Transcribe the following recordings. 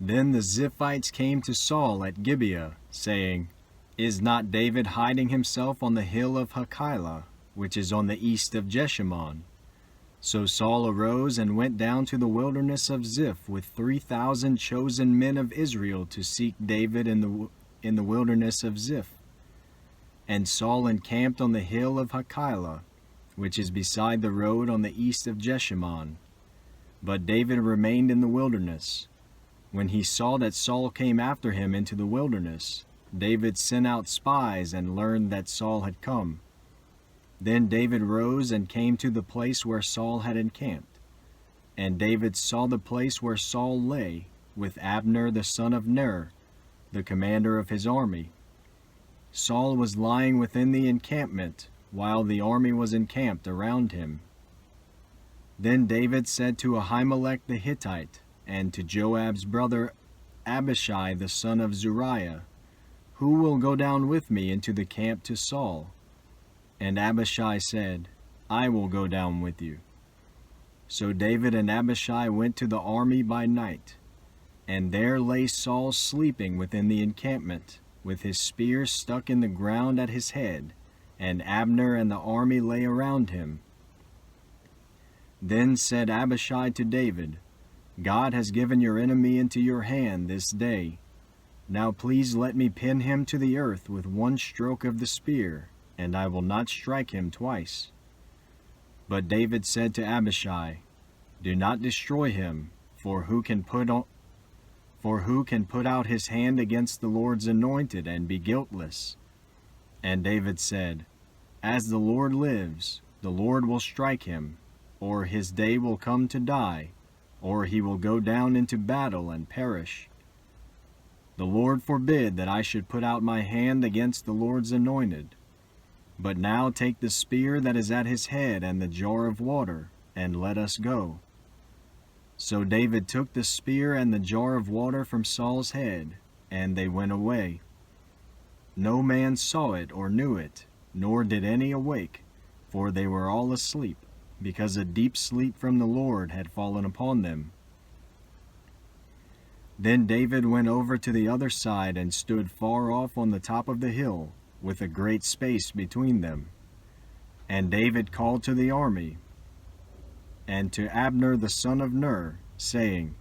Then the Ziphites came to Saul at Gibeah, saying, Is not David hiding himself on the hill of Hachilah, which is on the east of Jeshimon? So Saul arose and went down to the wilderness of Ziph with 3,000 chosen men of Israel to seek David in the wilderness of Ziph. And Saul encamped on the hill of Hachilah, which is beside the road on the east of Jeshimon. But David remained in the wilderness. When he saw that Saul came after him into the wilderness, David sent out spies and learned that Saul had come. Then David rose and came to the place where Saul had encamped. And David saw the place where Saul lay, with Abner the son of Ner, the commander of his army. Saul was lying within the encampment, while the army was encamped around him. Then David said to Ahimelech the Hittite, and to Joab's brother Abishai the son of Zeruiah, Who will go down with me into the camp to Saul? And Abishai said, I will go down with you. So David and Abishai went to the army by night, and there lay Saul sleeping within the encampment, with his spear stuck in the ground at his head, and Abner and the army lay around him. Then said Abishai to David, God has given your enemy into your hand this day. Now please let me pin him to the earth with one stroke of the spear, and I will not strike him twice. But David said to Abishai, Do not destroy him, for who can put out his hand against the Lord's anointed and be guiltless? And David said, As the Lord lives, the Lord will strike him, or his day will come to die, or he will go down into battle and perish. The Lord forbid that I should put out my hand against the Lord's anointed. But now take the spear that is at his head and the jar of water, and let us go. So David took the spear and the jar of water from Saul's head, and they went away. No man saw it or knew it, nor did any awake, for they were all asleep, because a deep sleep from the Lord had fallen upon them. Then David went over to the other side and stood far off on the top of the hill, with a great space between them. And David called to the army, and to Abner the son of Ner, saying,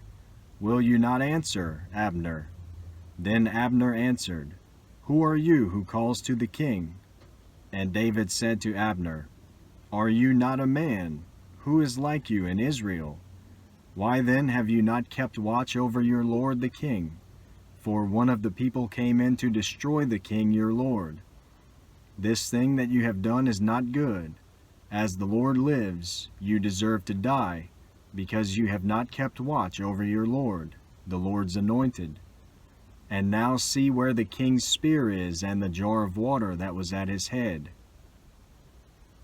Will you not answer, Abner? Then Abner answered, Who are you who calls to the king? And David said to Abner, Are you not a man? Who is like you in Israel? Why then have you not kept watch over your lord the king? For one of the people came in to destroy the king your lord. This thing that you have done is not good. As the Lord lives, you deserve to die, because you have not kept watch over your Lord, the Lord's anointed. And now see where the king's spear is and the jar of water that was at his head.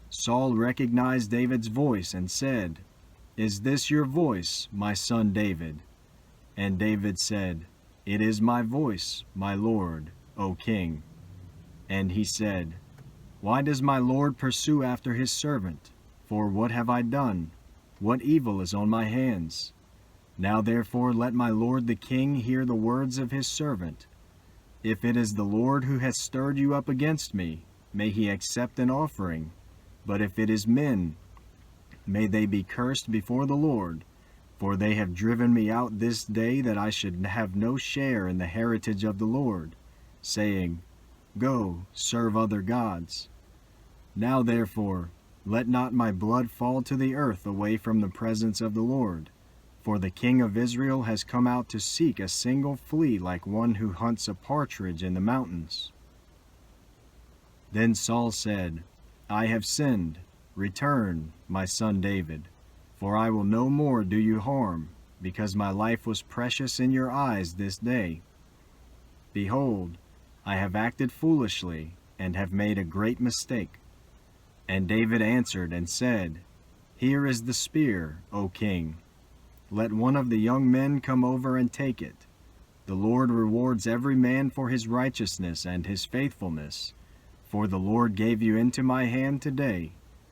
Saul recognized David's voice and said, Is this your voice, my son David? And David said, It is my voice, my lord, O king. And he said, Why does my lord pursue after his servant? For what have I done? What evil is on my hands? Now therefore let my lord the king hear the words of his servant. If it is the Lord who has stirred you up against me, may he accept an offering. But if it is men, may they be cursed before the Lord, for they have driven me out this day that I should have no share in the heritage of the Lord, saying, Go, serve other gods. Now therefore, let not my blood fall to the earth away from the presence of the Lord, for the king of Israel has come out to seek a single flea like one who hunts a partridge in the mountains. Then Saul said, I have sinned. Return, my son David, for I will no more do you harm, because my life was precious in your eyes this day. Behold, I have acted foolishly, and have made a great mistake. And David answered and said, Here is the spear, O king. Let one of the young men come over and take it. The Lord rewards every man for his righteousness and his faithfulness. For the Lord gave you into my hand today,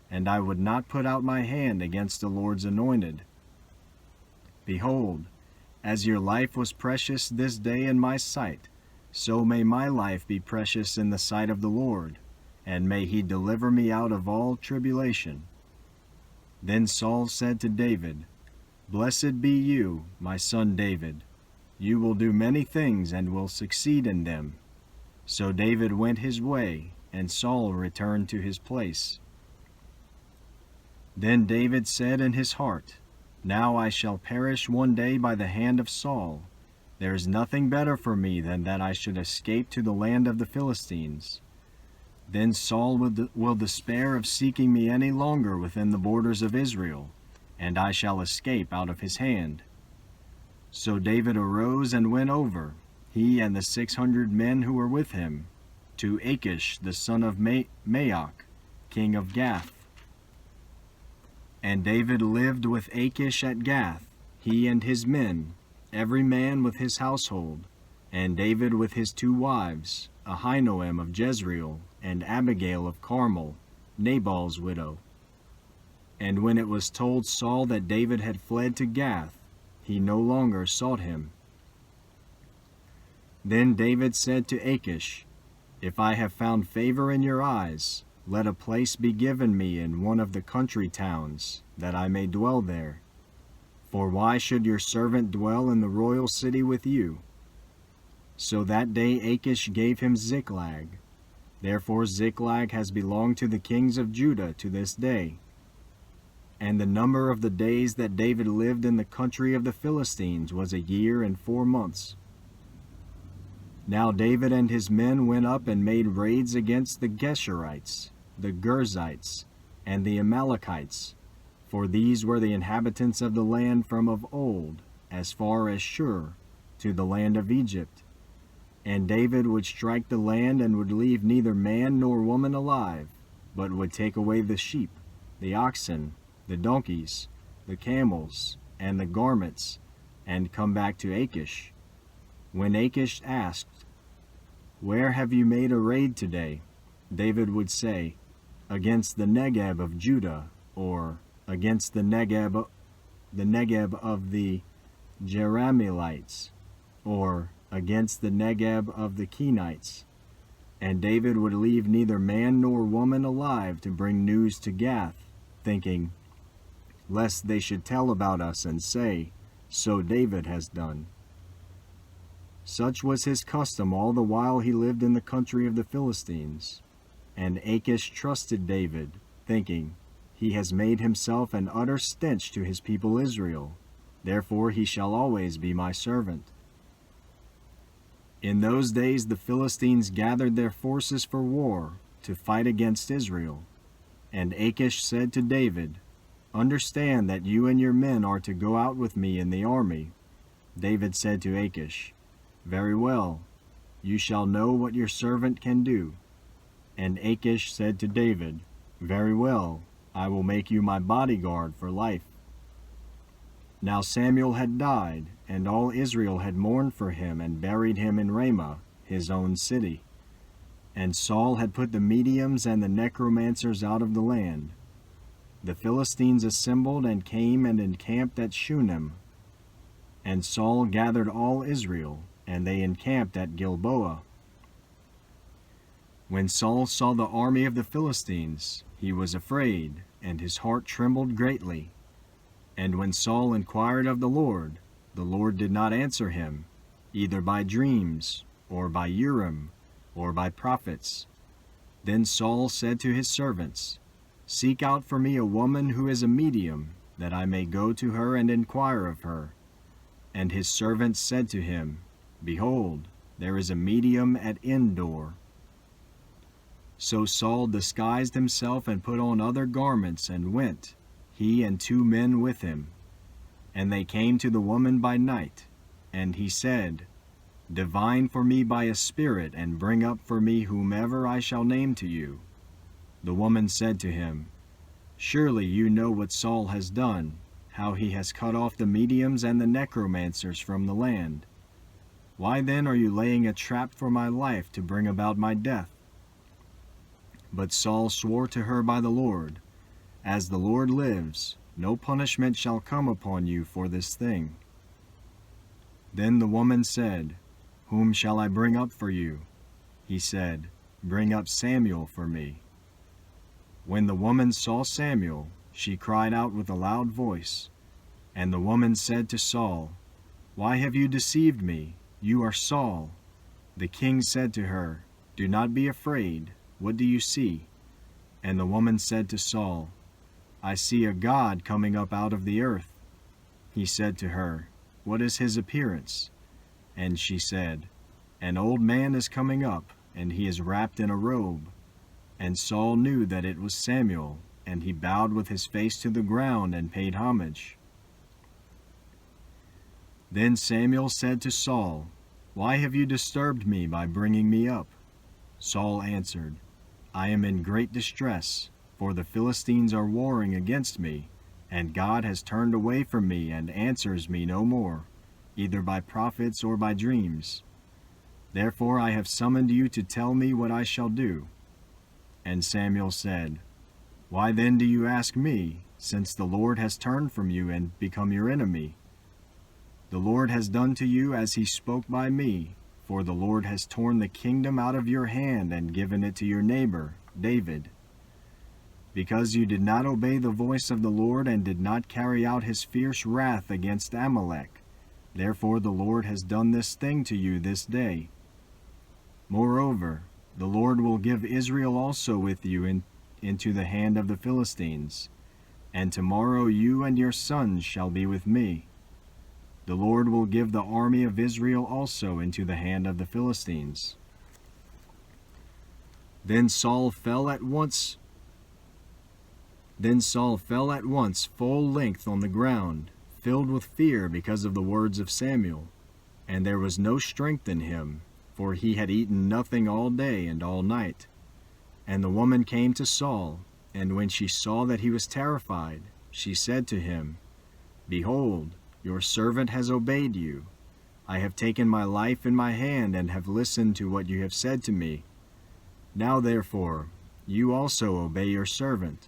and I would not put out my hand against the Lord's anointed. Behold, As your life was precious this day in my sight, so may my life be precious in the sight of the Lord, and may he deliver me out of all tribulation." Then Saul said to David, "Blessed be you, my son David. You will do many things and will succeed in them." So David went his way, and Saul returned to his place. Then David said in his heart, "Now I shall perish one day by the hand of Saul. There is nothing better for me than that I should escape to the land of the Philistines. Then Saul will despair of seeking me any longer within the borders of Israel, and I shall escape out of his hand." So David arose and went over, he and the 600 men who were with him, to Achish the son of Maoch, king of Gath. And David lived with Achish at Gath, he and his men, every man with his household, and David with his 2 wives, Ahinoam of Jezreel, and Abigail of Carmel, Nabal's widow. And when it was told Saul that David had fled to Gath, he no longer sought him. Then David said to Achish, "If I have found favor in your eyes, let a place be given me in one of the country towns, that I may dwell there. For why should your servant dwell in the royal city with you?" So that day Achish gave him Ziklag. Therefore Ziklag has belonged to the kings of Judah to this day. And the number of the days that David lived in the country of the Philistines was 1 year and 4 months. Now David and his men went up and made raids against the Geshurites, the Girzites, and the Amalekites, for these were the inhabitants of the land from of old, as far as Shur, to the land of Egypt. And David would strike the land and would leave neither man nor woman alive, but would take away the sheep, the oxen, the donkeys, the camels, and the garments, and come back to Achish. When Achish asked, "Where have you made a raid today?" David would say, "Against the Negeb of Judah," or "Against the Negeb of the Jerahmeelites," or "Against the Negeb of the Kenites." And David would leave neither man nor woman alive to bring news to Gath, thinking, lest they should tell about us and say, "So David has done." Such was his custom all the while he lived in the country of the Philistines. And Achish trusted David, thinking, "He has made himself an utter stench to his people Israel. Therefore he shall always be my servant." In those days the Philistines gathered their forces for war, to fight against Israel. And Achish said to David, "Understand that you and your men are to go out with me in the army." David said to Achish, "Very well, you shall know what your servant can do." And Achish said to David, "Very well, I will make you my bodyguard for life." Now Samuel had died, and all Israel had mourned for him and buried him in Ramah, his own city. And Saul had put the mediums and the necromancers out of the land. The Philistines assembled and came and encamped at Shunem. And Saul gathered all Israel, and they encamped at Gilboa. When Saul saw the army of the Philistines, he was afraid, and his heart trembled greatly. And when Saul inquired of the Lord did not answer him, either by dreams, or by Urim, or by prophets. Then Saul said to his servants, "Seek out for me a woman who is a medium, that I may go to her and inquire of her." And his servants said to him, "Behold, there is a medium at Endor." So Saul disguised himself and put on other garments and went, he and 2 men with him. And they came to the woman by night, and he said, "Divine for me by a spirit, and bring up for me whomever I shall name to you." The woman said to him, "Surely you know what Saul has done, how he has cut off the mediums and the necromancers from the land. Why then are you laying a trap for my life to bring about my death?" But Saul swore to her by the Lord, "As the Lord lives, no punishment shall come upon you for this thing." Then the woman said, Whom shall I bring up for you? He said, Bring up Samuel for me. When the woman saw Samuel, she cried out with a loud voice. And the woman said to Saul, Why have you deceived me? You are Saul. The king said to her, Do not be afraid. What do you see? And the woman said to Saul, I see a god coming up out of the earth. He said to her, What is his appearance? And she said, An old man is coming up, and he is wrapped in a robe. And Saul knew that it was Samuel, and he bowed with his face to the ground and paid homage. Then Samuel said to Saul, Why have you disturbed me by bringing me up? Saul answered, I am in great distress, for the Philistines are warring against me, and God has turned away from me and answers me no more, either by prophets or by dreams. Therefore I have summoned you to tell me what I shall do. And Samuel said, Why then do you ask me, since the Lord has turned from you and become your enemy? The Lord has done to you as he spoke by me, for the Lord has torn the kingdom out of your hand and given it to your neighbor, David. Because you did not obey the voice of the Lord and did not carry out his fierce wrath against Amalek, therefore the Lord has done this thing to you this day. Moreover, the Lord will give Israel also with you into the hand of the Philistines, and tomorrow you and your sons shall be with me. The Lord will give the army of Israel also into the hand of the Philistines. Then Saul fell at once full length on the ground, filled with fear because of the words of Samuel, and there was no strength in him, for he had eaten nothing all day and all night. And the woman came to Saul, and when she saw that he was terrified, she said to him, Behold, your servant has obeyed you. I have taken my life in my hand and have listened to what you have said to me. Now therefore, you also obey your servant.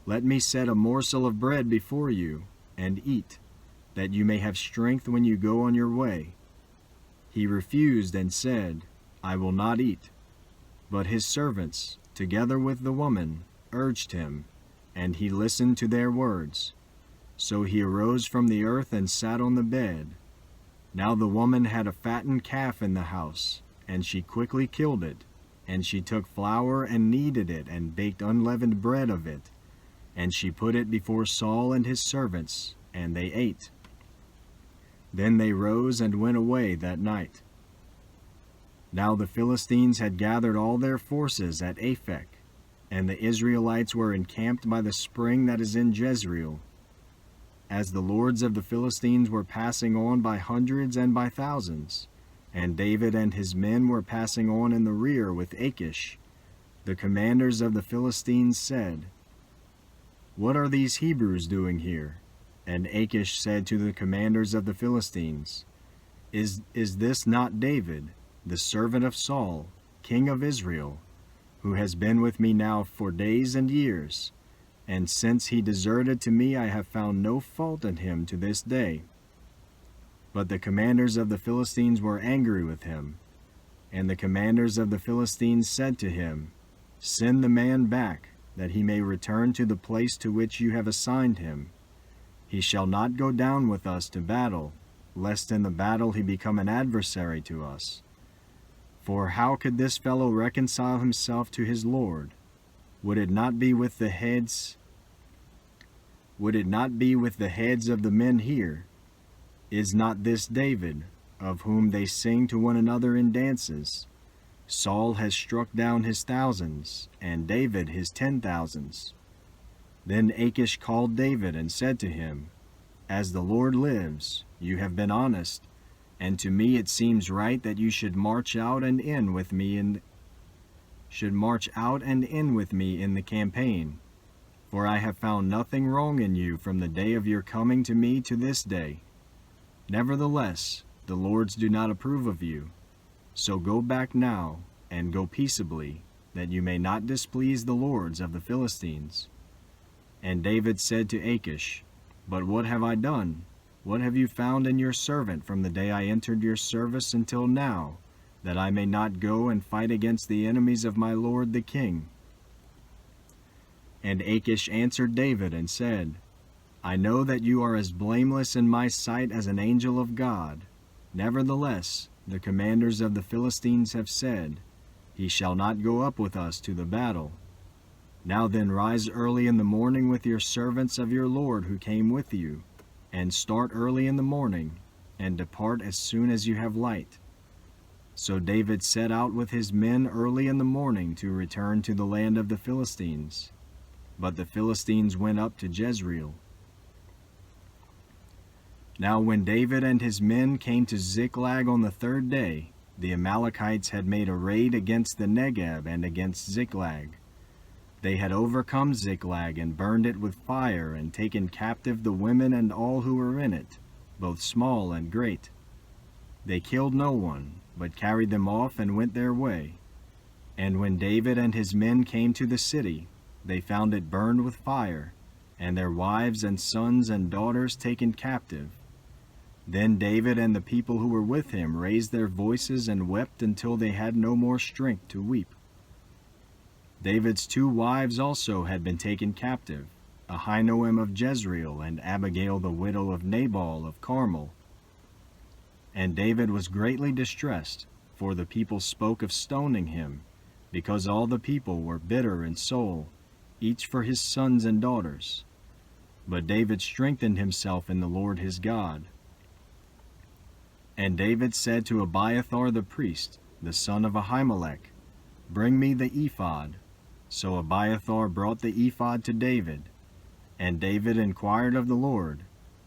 Let me set a morsel of bread before you, and eat, that you may have strength when you go on your way. He refused and said, I will not eat. But his servants, together with the woman, urged him, and he listened to their words. So he arose from the earth and sat on the bed. Now the woman had a fattened calf in the house, and she quickly killed it. And she took flour and kneaded it and baked unleavened bread of it. And she put it before Saul and his servants, and they ate. Then they rose and went away that night. Now the Philistines had gathered all their forces at Aphek, and the Israelites were encamped by the spring that is in Jezreel. As the lords of the Philistines were passing on by hundreds and by thousands, and David and his men were passing on in the rear with Achish, the commanders of the Philistines said, What are these Hebrews doing here? And Achish said to the commanders of the Philistines, Is this not David, the servant of Saul, king of Israel, who has been with me now for days and years? And since he deserted to me, I have found no fault in him to this day. But the commanders of the Philistines were angry with him. And the commanders of the Philistines said to him, Send the man back, that he may return to the place to which you have assigned him. He shall not go down with us to battle, lest in the battle he become an adversary to us. For how could this fellow reconcile himself to his Lord? Would it not be with the heads of the men here? Is not this David, of whom they sing to one another in dances? Saul has struck down his thousands, and David his 10,000s. Then Achish called David and said to him, As the Lord lives, you have been honest, and to me it seems right that you should march out and in with me in the campaign. For I have found nothing wrong in you from the day of your coming to me to this day. Nevertheless, the lords do not approve of you. So go back now, and go peaceably, that you may not displease the lords of the Philistines. And David said to Achish, But what have I done? what have you found in your servant from the day I entered your service until now, that I may not go and fight against the enemies of my lord the king?" And Achish answered David and said, "I know that you are as blameless in my sight as an angel of God. Nevertheless, the commanders of the Philistines have said, 'He shall not go up with us to the battle.' Now then rise early in the morning with your servants of your lord who came with you, and start early in the morning, and depart as soon as you have light." So David set out with his men early in the morning to return to the land of the Philistines. But the Philistines went up to Jezreel. Now when David and his men came to Ziklag on the third day, the Amalekites had made a raid against the Negeb and against Ziklag. They had overcome Ziklag and burned it with fire and taken captive the women and all who were in it, both small and great. They killed no one, but carried them off and went their way. And when David and his men came to the city, they found it burned with fire, and their wives and sons and daughters taken captive. Then David and the people who were with him raised their voices and wept until they had no more strength to weep. David's 2 wives also had been taken captive, Ahinoam of Jezreel and Abigail the widow of Nabal of Carmel. And David was greatly distressed, for the people spoke of stoning him, because all the people were bitter in soul, each for his sons and daughters. But David strengthened himself in the Lord his God. And David said to Abiathar the priest, the son of Ahimelech, "Bring me the ephod." So Abiathar brought the ephod to David. And David inquired of the Lord,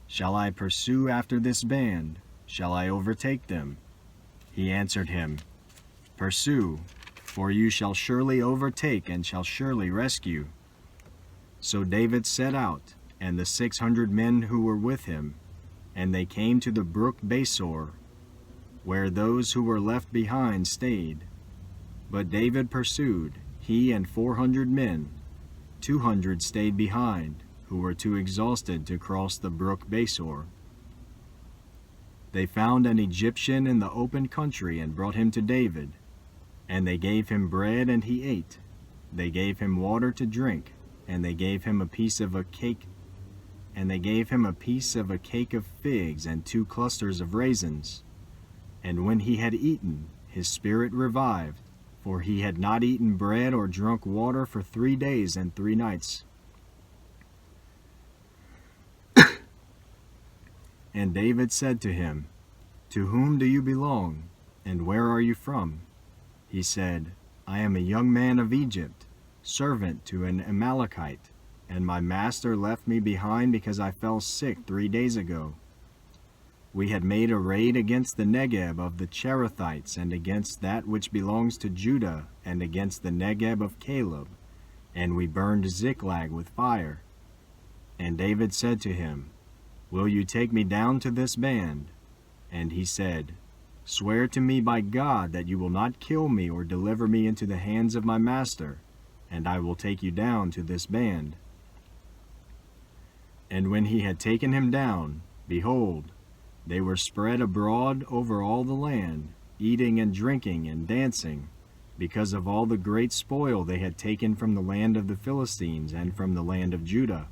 "Shall I pursue after this band? Shall I overtake them?" He answered him, "Pursue, for you shall surely overtake and shall surely rescue." So David set out, and the 600 men who were with him, and they came to the brook Besor, where those who were left behind stayed. But David pursued, he and 400 men. 200 stayed behind, who were too exhausted to cross the brook Besor. They found an Egyptian in the open country and brought him to David. And they gave him bread and he ate. They gave him water to drink, and they gave him a piece of a cake. And they gave him a piece of a cake of figs and 2 clusters of raisins. And when he had eaten, his spirit revived, for he had not eaten bread or drunk water for 3 days and 3 nights. And David said to him, "To whom do you belong, and where are you from?" He said, "I am a young man of Egypt, servant to an Amalekite, and my master left me behind because I fell sick 3 days ago. We had made a raid against the Negeb of the Cherethites and against that which belongs to Judah and against the Negeb of Caleb, and we burned Ziklag with fire." And David said to him, "Will you take me down to this band?" And he said, "Swear to me by God that you will not kill me or deliver me into the hands of my master, and I will take you down to this band." And when he had taken him down, behold, they were spread abroad over all the land, eating and drinking and dancing, because of all the great spoil they had taken from the land of the Philistines and from the land of Judah.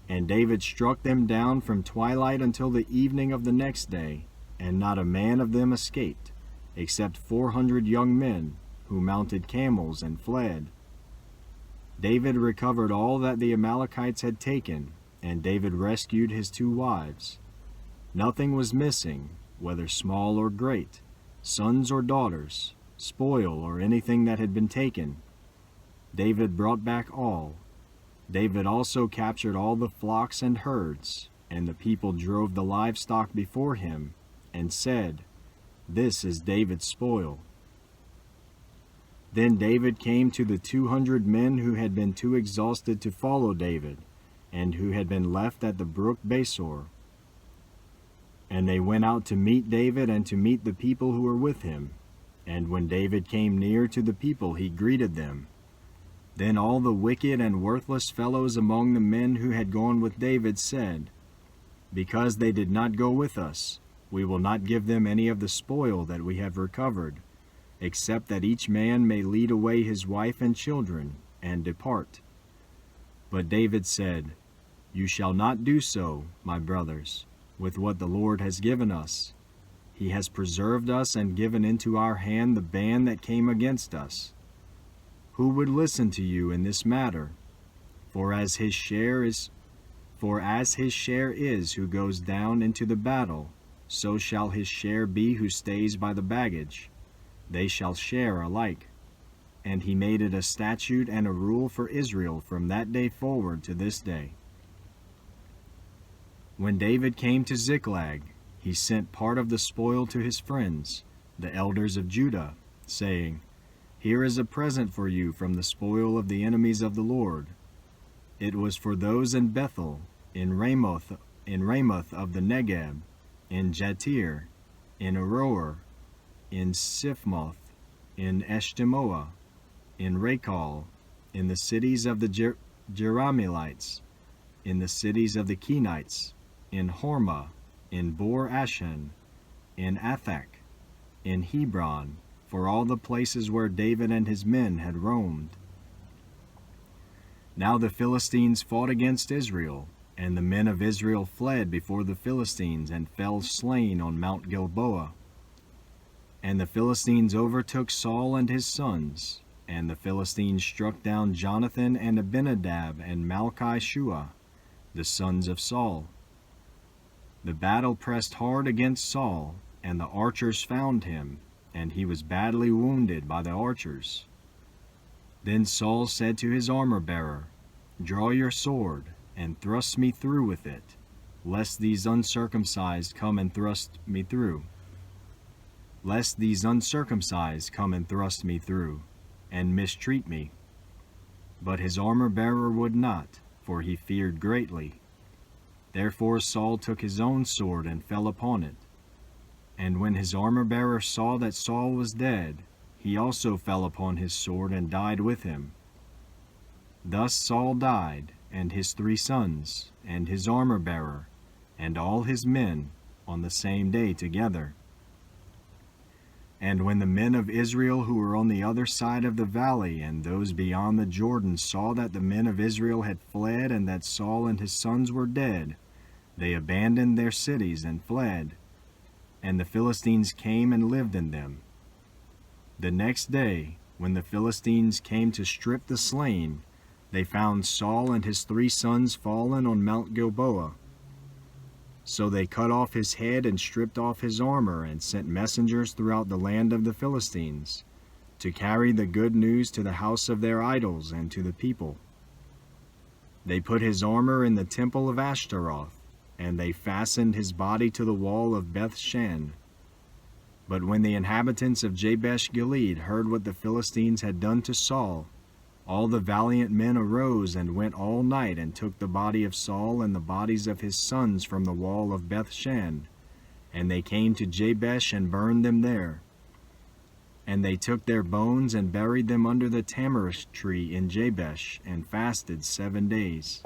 And David struck them down from twilight until the evening of the next day, and not a man of them escaped, except 400 young men, who mounted camels and fled. David recovered all that the Amalekites had taken, and David rescued his 2 wives. Nothing was missing, whether small or great, sons or daughters, spoil or anything that had been taken. David brought back all. David also captured all the flocks and herds, and the people drove the livestock before him, and said, "This is David's spoil." Then David came to the 200 men who had been too exhausted to follow David, and who had been left at the brook Besor. And they went out to meet David and to meet the people who were with him. And when David came near to the people, he greeted them. Then all the wicked and worthless fellows among the men who had gone with David said, Because they did not go with us, we will not give them any of the spoil that we have recovered, except that each man may lead away his wife and children, and depart. But David said, You shall not do so, my brothers, with what the Lord has given us. He has preserved us and given into our hand the band that came against us. Who would listen to you in this matter? For as his share is who goes down into the battle, so shall his share be who stays by the baggage. They shall share alike. And he made it a statute and a rule for Israel from that day forward to this day. When David came to Ziklag, he sent part of the spoil to his friends, the elders of Judah, saying, Here is a present for you from the spoil of the enemies of the Lord. It was for those in Bethel, in Ramoth of the Negeb, in Jatir, in Aroer, in Siphmoth, in Eshtemoa, in Rakal, in the cities of the Jerahmeelites, in the cities of the Kenites, in Hormah, in Bor Ashan, in Athak, in Hebron, for all the places where David and his men had roamed. Now the Philistines fought against Israel, and the men of Israel fled before the Philistines and fell slain on Mount Gilboa. And the Philistines overtook Saul and his sons, and the Philistines struck down Jonathan and Abinadab and Malchi-Shua, the sons of Saul. The battle pressed hard against Saul, and the archers found him, and he was badly wounded by the archers. Then Saul said to his armor-bearer, Draw your sword, and thrust me through with it, lest these uncircumcised come and thrust me through. Lest these uncircumcised come and thrust me through, and mistreat me. But his armor-bearer would not, for he feared greatly. Therefore Saul took his own sword and fell upon it. And when his armor-bearer saw that Saul was dead, he also fell upon his sword and died with him. Thus Saul died, and his 3 sons, and his armor-bearer, and all his men, on the same day together. And when the men of Israel who were on the other side of the valley and those beyond the Jordan saw that the men of Israel had fled and that Saul and his sons were dead, they abandoned their cities and fled, and the Philistines came and lived in them. The next day, when the Philistines came to strip the slain, they found Saul and his 3 sons fallen on Mount Gilboa. So they cut off his head and stripped off his armor and sent messengers throughout the land of the Philistines to carry the good news to the house of their idols and to the people. They put his armor in the temple of Ashtaroth, and they fastened his body to the wall of Beth-shan. But when the inhabitants of Jabesh-Gilead heard what the Philistines had done to Saul, all the valiant men arose and went all night and took the body of Saul and the bodies of his sons from the wall of Beth-shan, and they came to Jabesh and burned them there. And they took their bones and buried them under the tamarisk tree in Jabesh, and fasted 7 days.